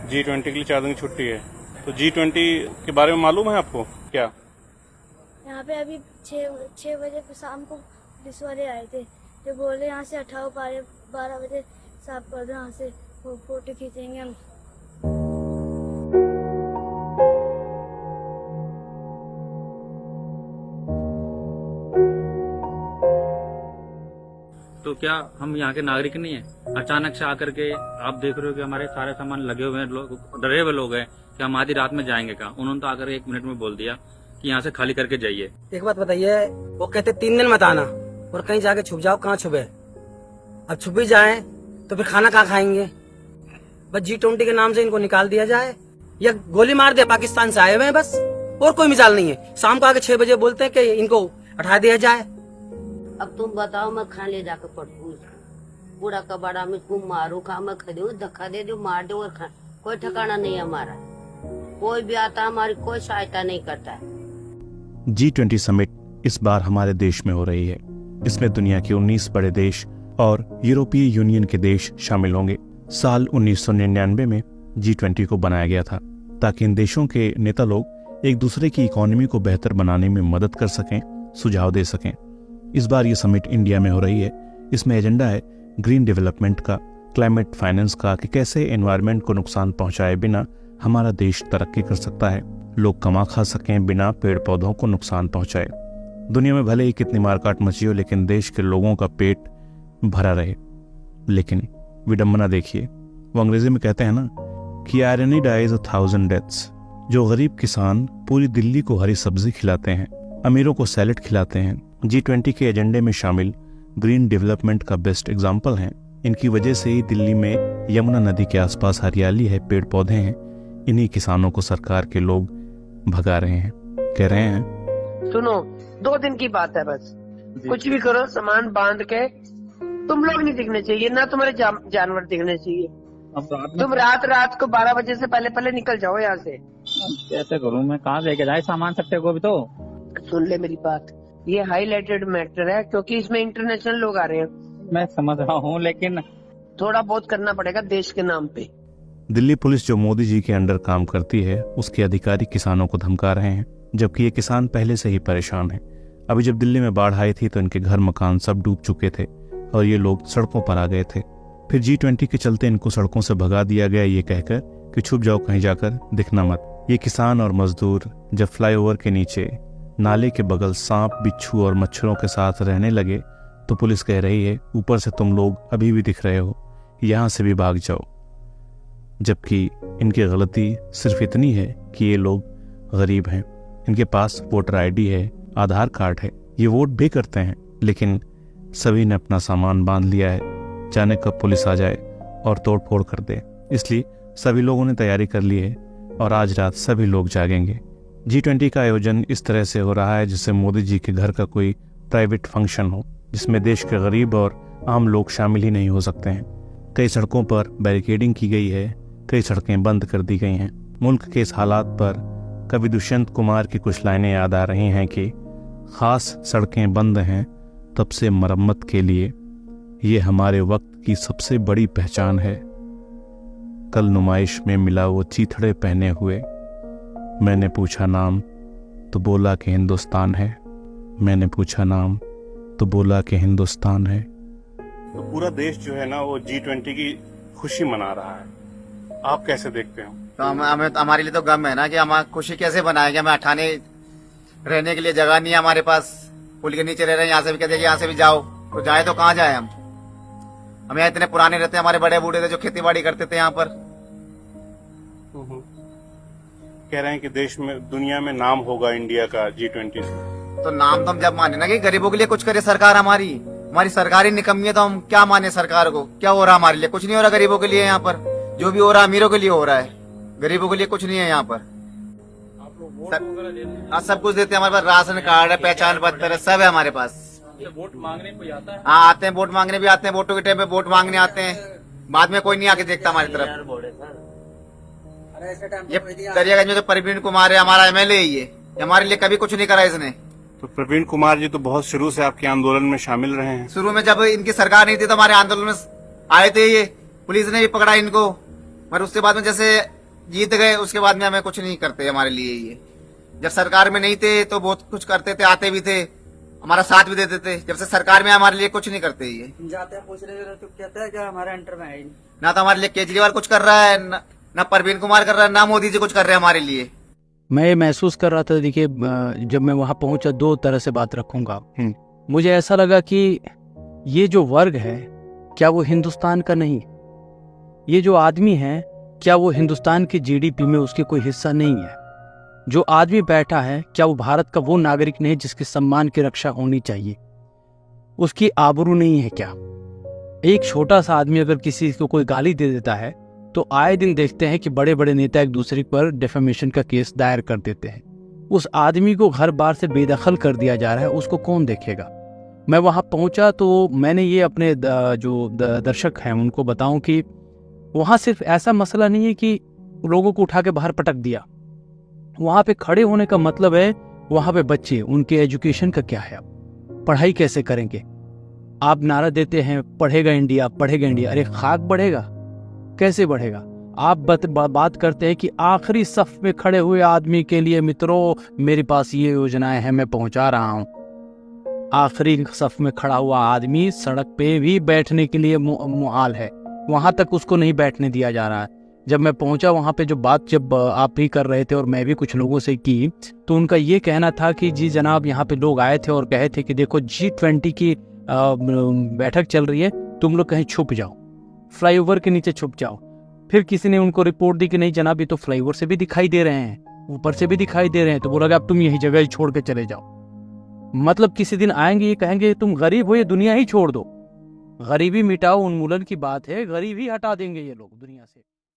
G20 के लिए 4 दिन की छुट्टी है, तो G20 के बारे में मालूम है आपको क्या? यहाँ पे अभी 6 बजे शाम को पुलिस वाले आए थे जो बोले यहाँ से हटाओ, 12 बजे साफ कर दो, यहाँ से फोटो खींचेंगे हम। तो क्या हम यहाँ के नागरिक नहीं है? अचानक से आकर के आप देख रहे हो कि हमारे सारे सामान लगे हुए हैं, लोग डरे हुए लोग हैं कि हम आधी रात में जाएंगे कहाँ। उन्होंने तो आकर 1 मिनट में बोल दिया कि यहाँ से खाली करके जाइए। एक बात बताइए, वो कहते 3 दिन मत आना और कहीं जाके छुप जाओ, कहाँ छुपे? अब छुप ही जाए तो फिर खाना कहाँ खाएंगे? बस G20 के नाम से इनको निकाल दिया जाए या गोली मार दे, पाकिस्तान से आए हुए हैं बस, और कोई मिसाल नहीं है। शाम को आके 6 बजे बोलते हैं कि इनको हटा दिया जाए। अब तुम बताओ, मैं खाने ले जाकर पटकू बूढ़ा कबाड़ा में इसको मारू, खा मैं खरीदू, धक्का दे दो, मार दो और खा। कोई ठिकाना नहीं हमारा, कोई भी आता हमारी कोई सहायता नहीं करता है। G20 समिट इस बार हमारे देश में हो रही है। इसमें दुनिया के 19 बड़े देश और यूरोपीय यूनियन के देश शामिल होंगे। साल 1999 में G20 को बनाया गया था ताकि इन देशों के नेता लोग एक दूसरे की इकोनॉमी को बेहतर बनाने में मदद कर सकें, सुझाव दे सकें। इस बार ये समिट इंडिया में हो रही है। इसमें एजेंडा है ग्रीन डेवलपमेंट का, क्लाइमेट फाइनेंस का, कि कैसे एनवायरनमेंट को नुकसान पहुंचाए बिना हमारा देश तरक्की कर सकता है, लोग कमा खा सकें बिना पेड़ पौधों को नुकसान पहुंचाए। दुनिया में भले ही कितनी मारकाट मची हो, लेकिन देश के लोगों का पेट भरा रहे। लेकिन विडंबना देखिए, वो अंग्रेजी में कहते हैं ना कि आयरनी डाइज 1000 डेथ्स। जो गरीब किसान पूरी दिल्ली को हरी सब्जी खिलाते हैं, अमीरों को सैलेड खिलाते हैं, G20 के एजेंडे में शामिल ग्रीन डेवलपमेंट का बेस्ट एग्जाम्पल हैं। इनकी वजह से ही दिल्ली में यमुना नदी के आसपास हरियाली है, पेड़ पौधे हैं। इन्हीं किसानों को सरकार के लोग भगा रहे हैं, कह रहे हैं सुनो 2 दिन की बात है, बस कुछ भी करो, सामान बांध के तुम लोग नहीं दिखने चाहिए, ना तुम्हारे जानवर दिखने चाहिए। तुम रात को 12 बजे से पहले निकल जाओ यहाँ से। कैसे करूँ मैं, कहाँ लेके जाए सामान सबके को भी? तो सुन ले मेरी बात, ये हाईलाइटेड मैटर है क्योंकि इसमें इंटरनेशनल लोग आ रहे हैं। मैं समझ रहा हूँ, लेकिन थोड़ा बहुत करना पड़ेगा देश के नाम पे। दिल्ली पुलिस जो मोदी जी के अंडर काम करती है, उसके अधिकारी किसानों को धमका रहे हैं, जबकि ये किसान पहले से ही परेशान हैं। अभी जब दिल्ली में बाढ़ आई थी तो इनके घर मकान सब डूब चुके थे और ये लोग सड़कों पर आ गए थे। फिर G20 के चलते इनको सड़कों से भगा दिया गया, ये कहकर कि छुप जाओ, कहीं जाकर दिखना मत। ये किसान और मजदूर जब फ्लाईओवर के नीचे नाले के बगल सांप, बिच्छू और मच्छरों के साथ रहने लगे तो पुलिस कह रही है ऊपर से तुम लोग अभी भी दिख रहे हो, यहाँ से भी भाग जाओ। जबकि इनकी गलती सिर्फ इतनी है कि ये लोग गरीब हैं, इनके पास वोटर ID है, आधार कार्ड है, ये वोट भी करते हैं, लेकिन सभी ने अपना सामान बांध लिया है, जाने कब पुलिस आ जाए और तोड़ फोड़ कर दे। इसलिए सभी लोगों ने तैयारी कर ली है और आज रात सभी लोग जागेंगे। G20 का आयोजन इस तरह से हो रहा है जिससे मोदी जी के घर का कोई प्राइवेट फंक्शन हो, जिसमें देश के गरीब और आम लोग शामिल ही नहीं हो सकते हैं। कई सड़कों पर बैरिकेडिंग की गई है, कई सड़कें बंद कर दी गई हैं। मुल्क के इस हालात पर कवि दुष्यंत कुमार की कुछ लाइनें याद आ रही हैं कि खास सड़कें बंद हैं तब से मरम्मत के लिए, ये हमारे वक्त की सबसे बड़ी पहचान है। कल नुमाइश में मिला वो चीथड़े पहने हुए, मैंने पूछा नाम तो बोला कि हिंदुस्तान है, मैंने पूछा नाम तो बोला कि हिंदुस्तान है। तो पूरा देश जो है ना वो G20 की खुशी मना रहा है, आप कैसे देखते हो? तो हमें हमारे लिए तो गम है ना कि हम खुशी कैसे बनाएंगे। हमें हटाने रहने के लिए जगह नहीं है हमारे पास, पुल के नीचे रह रहे हैं, यहाँ से भी कहते हैं यहाँ से भी जाओ, तो जाए तो कहाँ जाए हम यहाँ इतने पुराने रहते हैं, हमारे बड़े बूढ़े थे जो खेती बाड़ी करते थे यहाँ पर। कह रहे हैं कि देश में, दुनिया में नाम होगा इंडिया का G20 से। तो नाम तो हम जब माने ना कि गरीबों के लिए कुछ करे सरकार, हमारी सरकार ही निकम्मी है, तो हम क्या माने सरकार को? क्या हो रहा हमारे लिए? कुछ नहीं हो रहा गरीबों के लिए यहाँ पर। जो भी हो रहा है अमीरों के लिए हो रहा है, गरीबों के लिए कुछ नहीं है यहाँ पर। सब कुछ देते हैं हमारे पास, राशन कार्ड है, पहचान पत्र है, सब है हमारे पास। वोट मांगने कोई आता है? हाँ आते हैं, वोट मांगने भी आते हैं, वोटों के टाइम पे वोट मांगने आते हैं, बाद में कोई नहीं आके देखता हमारी तरफ। ये दरियागंज में तो प्रवीण कुमार है, हमारा MLA ही है, हमारे लिए कभी कुछ नहीं करा इसने। तो प्रवीण कुमार जी तो बहुत शुरू से आपके आंदोलन में शामिल रहे हैं। शुरू में जब इनकी सरकार नहीं थी तो हमारे आंदोलन में आए थे, ये पुलिस ने भी पकड़ा इनको, मगर उसके बाद में जैसे जीत गए उसके बाद में हमें कुछ नहीं करते हमारे लिए ये। जब सरकार में नहीं थे तो बहुत कुछ करते थे, आते भी थे, हमारा साथ भी देते थे। जब से सरकार में हमारे लिए कुछ नहीं करते ये। जाते हैं पूछने तो कहता है कि हमारे एंटर में है ही नहीं। ना तो हमारे लिए केजरीवाल कुछ कर रहा है, ना परवीन कुमार कर रहा है, ना मोदी जी कुछ कर रहे हैं हमारे लिए। मैं ये महसूस कर रहा था, देखिए जब मैं वहां पहुंचा, दो तरह से बात रखूंगा। मुझे ऐसा लगा कि ये जो वर्ग है क्या वो हिंदुस्तान का नहीं, ये जो आदमी है क्या वो हिंदुस्तान की जीडीपी में उसके कोई हिस्सा नहीं है। जो आदमी बैठा है क्या वो भारत का वो नागरिक नहीं जिसके सम्मान की रक्षा होनी चाहिए, उसकी आबरू नहीं है क्या। एक छोटा सा आदमी अगर किसी को कोई गाली दे देता है तो आए दिन देखते हैं कि बड़े बड़े नेता एक दूसरे पर डिफेमेशन का केस दायर कर देते हैं। उस आदमी को घर बार से बेदखल कर दिया जा रहा है, उसको कौन देखेगा। मैं वहां पहुंचा तो मैंने ये अपने जो दर्शक हैं उनको बताऊं कि वहां सिर्फ ऐसा मसला नहीं है कि लोगों को उठा के बाहर पटक दिया। वहां पे खड़े होने का मतलब है वहां पे बच्चे, उनके एजुकेशन का क्या है, पढ़ाई कैसे करेंगे। आप नारा देते हैं पढ़ेगा इंडिया, पढ़ेगा इंडिया, अरे खाक बढ़ेगा, कैसे बढ़ेगा। आप बात करते हैं कि आखिरी सफ में खड़े हुए आदमी के लिए मित्रों मेरे पास ये योजनाएं हैं, मैं पहुंचा रहा हूं। आखिरी सफ में खड़ा हुआ आदमी सड़क पे भी बैठने के लिए मुहाल है, वहां तक उसको नहीं बैठने दिया जा रहा है। जब मैं पहुंचा वहां पे जो बात जब आप भी कर रहे थे और मैं भी कुछ लोगों से की, तो उनका ये कहना था कि जी जनाब यहाँ पे लोग आए थे और कहे थे कि देखो G20 की बैठक चल रही है, तुम लोग कहीं छुप जाओ, फ्लाईओवर के नीचे छुप जाओ। फिर किसी ने उनको रिपोर्ट दी कि नहीं जनाब ये तो फ्लाईओवर से भी दिखाई दे रहे हैं, ऊपर से भी दिखाई दे रहे हैं, तो बोला अब तुम यही जगह ही छोड़ के चले जाओ। मतलब किसी दिन आएंगे ये कहेंगे तुम गरीब हो, ये दुनिया ही छोड़ दो, गरीबी मिटाओ, उन्मूलन की बात है, गरीबी हटा देंगे ये लोग दुनिया से।